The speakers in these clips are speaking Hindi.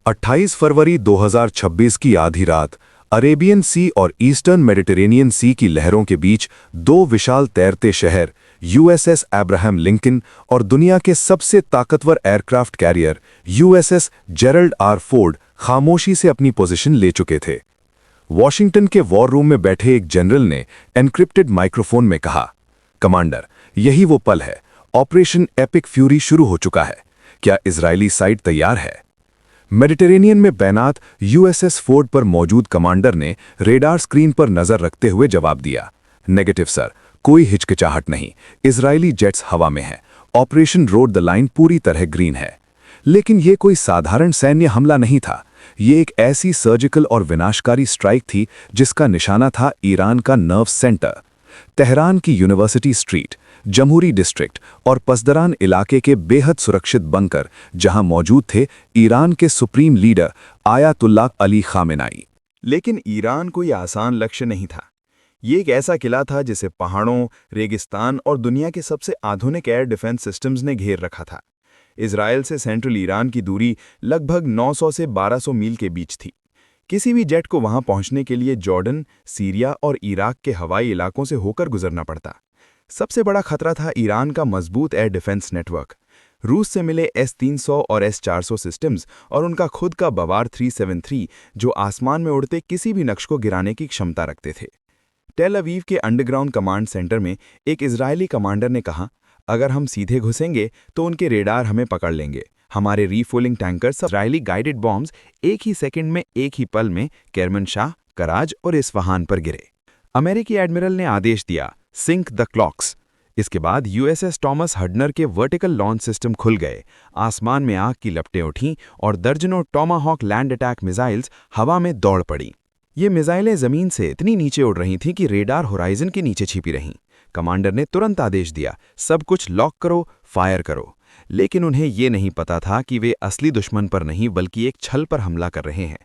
28 फरवरी 2026 की आधी रात अरेबियन सी और ईस्टर्न मेडिटेरेनियन सी की लहरों के बीच दो विशाल तैरते शहर यूएसएस अब्राहम लिंकन और दुनिया के सबसे ताकतवर aircraft carrier USS Gerald R Ford खामोशी से अपनी पोजीशन ले चुके थे। वॉशिंगटन के वॉर रूम में बैठे एक जनरल ने एन्क्रिप्टेड माइक्रोफोन में कहा, कमांडर, यही वो पल है, ऑपरेशन एपिक फ्यूरी शुरू हो चुका है। क्या इजरायली साइड तैयार है? मेडिटेरेनियन में तैनात यूएसएस फोर्ड पर मौजूद कमांडर ने रेडार स्क्रीन पर नजर रखते हुए जवाब दिया, नेगेटिव सर, कोई हिचकिचाहट नहीं, इजरायली जेट्स हवा में हैं, ऑपरेशन रोड द लाइन पूरी तरह ग्रीन है। लेकिन यह कोई साधारण सैन्य हमला नहीं था, ये एक ऐसी सर्जिकल और विनाशकारी स्ट्राइक थी जिसका निशाना था ईरान का नर्व सेंटर। तेहरान की यूनिवर्सिटी स्ट्रीट, जमहूरी डिस्ट्रिक्ट और पसदरान इलाके के बेहद सुरक्षित बंकर, जहां मौजूद थे ईरान के सुप्रीम लीडर आयतुल्लाह अली खामेनाई। लेकिन ईरान कोई आसान लक्ष्य नहीं था। ये एक ऐसा किला था जिसे पहाड़ों, रेगिस्तान और दुनिया के सबसे आधुनिक एयर डिफेंस सिस्टम्स ने घेर रखा था। इजरायल से सेंट्रल ईरान की दूरी लगभग 900 से 1200 मील के बीच थी। किसी भी जेट को वहां पहुंचने के लिए जॉर्डन, सीरिया और इराक के हवाई इलाकों से होकर गुजरना पड़ता। सबसे बड़ा खतरा था ईरान का मजबूत एयर डिफेंस नेटवर्क। रूस से मिले S-300 और S-400 सिस्टम्स और उनका खुद का बवार 373 जो आसमान में उड़ते किसी भी नक्श को गिराने की क्षमता रखते थे। टेल अवीव के अंडरग्राउंड कमांड सेंटर में एक इजरायली कमांडर ने कहा, अगर हम सीधे घुसेंगे तो उनके रेडार हमें पकड़ लेंगे। हमारे रीफुलिंग टैंकर्स, इजरायली गाइडेड बॉम्ब्स एक ही सेकंड में, एक ही पल में केरमनशाह, कराज और इस्फहान पर गिरे। अमेरिकी एडमिरल ने आदेश दिया, सिंक द क्लॉक्स। इसके बाद यूएसएस टॉमस हडनर के वर्टिकल लॉन्च सिस्टम खुल गए, आसमान में आग की लपटें उठीं और दर्जनों टॉमाहॉक लैंड अटैक मिसाइल्स हवा में दौड़ पड़ीं। ये मिसाइलें जमीन से इतनी नीचे उड़ रही थीं कि रेडार होराइजन के नीचे छिपी रहीं। कमांडर ने तुरंत आदेश दिया, सब कुछ लॉक करो, फायर करो। लेकिन उन्हें ये नहीं पता था कि वे असली दुश्मन पर नहीं बल्कि एक छल पर हमला कर रहे हैं।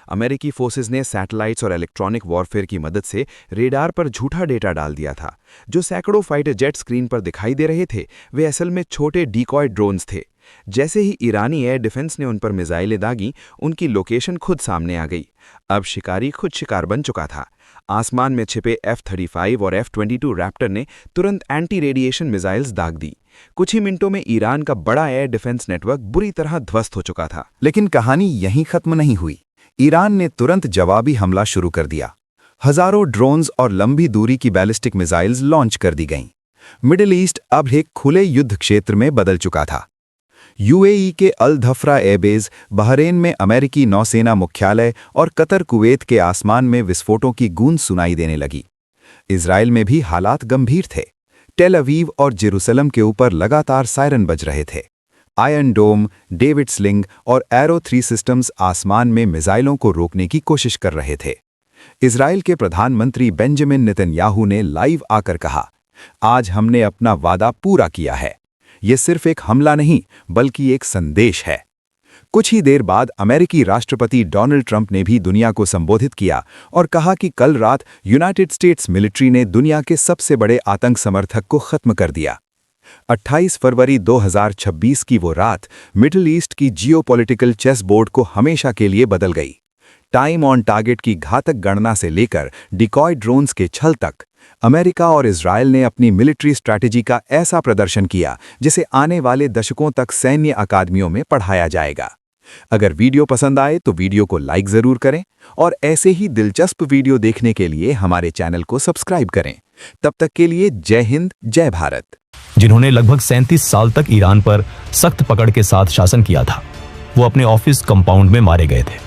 अमेरिकी फोर्सेस ने सैटेलाइट्स और इलेक्ट्रॉनिक वॉरफेयर की मदद से रेडार पर झूठा डेटा डाल दिया था। जो सैकड़ों फाइटर जेट स्क्रीन पर दिखाई दे रहे थे वे असल में छोटे डिकॉय ड्रोन्स थे। जैसे ही ईरानी एयर डिफेंस ने उन पर मिसाइलें दागी, उनकी लोकेशन खुद सामने आ गई। अब शिकारी खुद शिकार बन चुका था। आसमान में छिपे F-35 और F-22 रैप्टर ने तुरंत एंटी रेडिएशन मिसाइल्स दाग दी। कुछ ही मिनटों में ईरान का बड़ा एयर डिफेंस नेटवर्क बुरी तरह ध्वस्त हो चुका था। लेकिन कहानी यहीं खत्म नहीं हुई। ईरान ने तुरंत जवाबी हमला शुरू कर दिया। हजारों ड्रोन्स और लंबी दूरी की बैलिस्टिक मिसाइल्स लॉन्च कर दी गईं। मिडिल ईस्ट अब एक खुले युद्ध क्षेत्र में बदल चुका था। यूएई के अल धफ्रा एयरबेस, बहरेन में अमेरिकी नौसेना मुख्यालय और कतर कुवैत के आसमान में विस्फोटों की गूंज सुनाई देने लगी। इजराइल में भी हालात गंभीर थे। टेल अवीव और जेरूसलम के ऊपर लगातार सायरन बज रहे थे। आयरन डोम, डेविड स्लिंग और एरो 3 सिस्टम्स आसमान में मिसाइलों को रोकने की कोशिश कर रहे थे। इजराइल के प्रधानमंत्री बेंजामिन नेतन्याहू ने लाइव आकर कहा, आज हमने अपना वादा पूरा किया है। ये सिर्फ एक हमला नहीं बल्कि एक संदेश है। कुछ ही देर बाद अमेरिकी राष्ट्रपति डोनाल्ड ट्रंप ने भी दुनिया को संबोधित किया और कहा कि कल रात यूनाइटेड स्टेट्स मिलिट्री ने दुनिया के सबसे बड़े आतंक समर्थक को खत्म कर दिया। 28 फरवरी 2026 की वो रात मिडिल ईस्ट की जियोपॉलिटिकल चेस बोर्ड को हमेशा के लिए बदल गई। टाइम ऑन टारगेट की घातक गणना से लेकर डिकॉय ड्रोन्स के छल तक, अमेरिका और इजरायल ने अपनी मिलिट्री स्ट्रैटेजी का ऐसा प्रदर्शन किया जिसे आने वाले दशकों तक सैन्य अकादमियों में पढ़ाया जाएगा। अगर वीडियो पसंद आए तो वीडियो को लाइक जरूर करें और ऐसे ही दिलचस्प वीडियो देखने के लिए हमारे चैनल को सब्सक्राइब करें। तब तक के लिए जय हिंद, जय भारत। जिन्होंने लगभग 37 साल तक ईरान पर सख्त पकड़ के साथ शासन किया था, वो अपने ऑफिस कंपाउंड में मारे गए थे।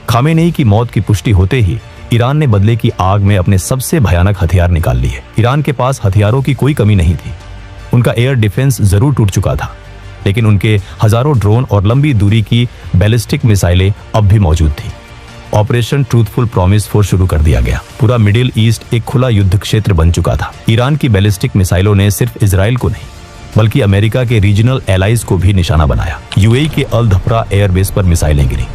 खामेनेई की मौत की पुष्टि होते ही ईरान ने बदले की आग में अपने सबसे भयानक हथियार निकाल लिए। ईरान के पास हथियारों की कोई कमी नहीं थी। उनका एयर डिफेंस जरूर टूट चुका था, लेकिन उनके हजारों ड्रोन और लंबी दूरी की बैलिस्टिक मिसाइलें अब भी मौजूद थी। ऑपरेशन ट्रूथफुल प्रॉमिस 4 शुरू कर दिया गया। पूरा मिडिल ईस्ट एक खुला युद्ध क्षेत्र बन चुका था। ईरान की बैलिस्टिक मिसाइलों ने सिर्फ इजराइल को नहीं बल्कि अमेरिका के रीजनल एलाइज को भी निशाना बनाया। यूएई के अल धफ्रा एयरबेस पर मिसाइलें गिरी।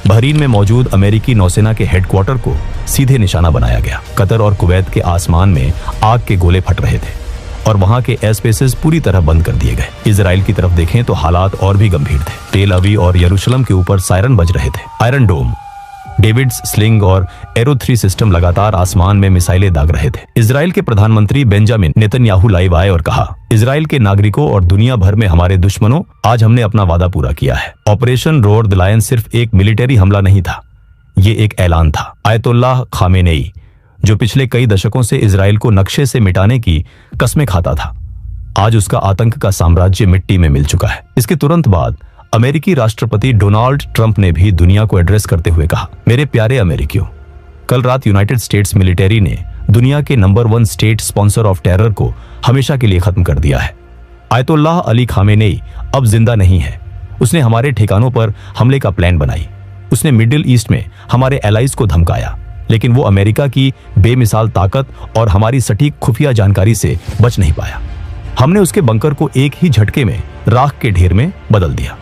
बहरीन में मौजूद अमेरिकी नौसेना के हेडक्वार्टर को सीधे निशाना बनाया गया। कतर और कुवैत के आसमान में आग के गोले फट रहे थे। और वहां के एयर स्पेसेस पूरी तरह बंद कर दिए गए। इजराइल की तरफ देखें तो हालात और भी गंभीर थे। टेल अवीव और यरूशलेम के ऊपर सायरन बज रहे थे। आयरन डोम, डेविड्स स्लिंग और एरो 3 सिस्टम लगातार आसमान में मिसाइलें दाग रहे थे। इजराइल के प्रधानमंत्री बेंजामिन नेतन्याहू लाइव आए और कहा, इजराइल के नागरिकों और दुनिया भर में हमारे दुश्मनों, आज हमने अपना वादा पूरा किया है। ऑपरेशन रोअर द लायन सिर्फ एक मिलिट्री हमला नहीं था, ये एक ऐलान था। आयतुल्लाह खामेनेई, जो पिछले कई दशकों से इजराइल को नक्शे से मिटाने की कस्में खाता था, आज उसका आतंक का साम्राज्य मिट्टी में मिल चुका है। इसके तुरंत बाद अमेरिकी राष्ट्रपति डोनाल्ड ट्रंप ने भी दुनिया को एड्रेस करते हुए कहा, मेरे प्यारे अमेरिकियों, कल रात यूनाइटेड स्टेट्स मिलिट्री ने दुनिया के number 1 state sponsor of terror को हमेशा के लिए खत्म कर दिया है। आयतुल्लाह अली खामेनेई अब जिंदा नहीं है। उसने हमारे ठिकानों पर हमले का प्लान बनाई। उसने मिडिल ईस्ट में हमारे एलाइज को धमकाया, लेकिन वो अमेरिका की बेमिसाल ताकत और हमारी सटीक खुफिया जानकारी से बच नहीं पाया। हमने उसके बंकर को एक ही झटके में राख के ढेर में बदल दिया।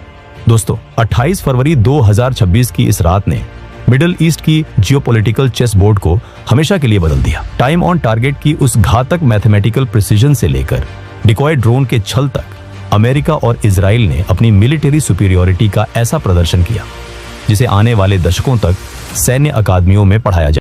दोस्तों, 28 फरवरी 2026 की इस रात ने मिडिल ईस्ट की जियोपॉलिटिकल चेस बोर्ड को हमेशा के लिए बदल दिया। टाइम ऑन टारगेट की उस घातक मैथमेटिकल प्रिसीजन से लेकर डिकॉय ड्रोन के छल तक, अमेरिका और इजराइल ने अपनी मिलिट्री सुपीरियरिटी का ऐसा प्रदर्शन किया जिसे आने वाले दशकों तक सैन्य अकादमियों में पढ़ाया जाए।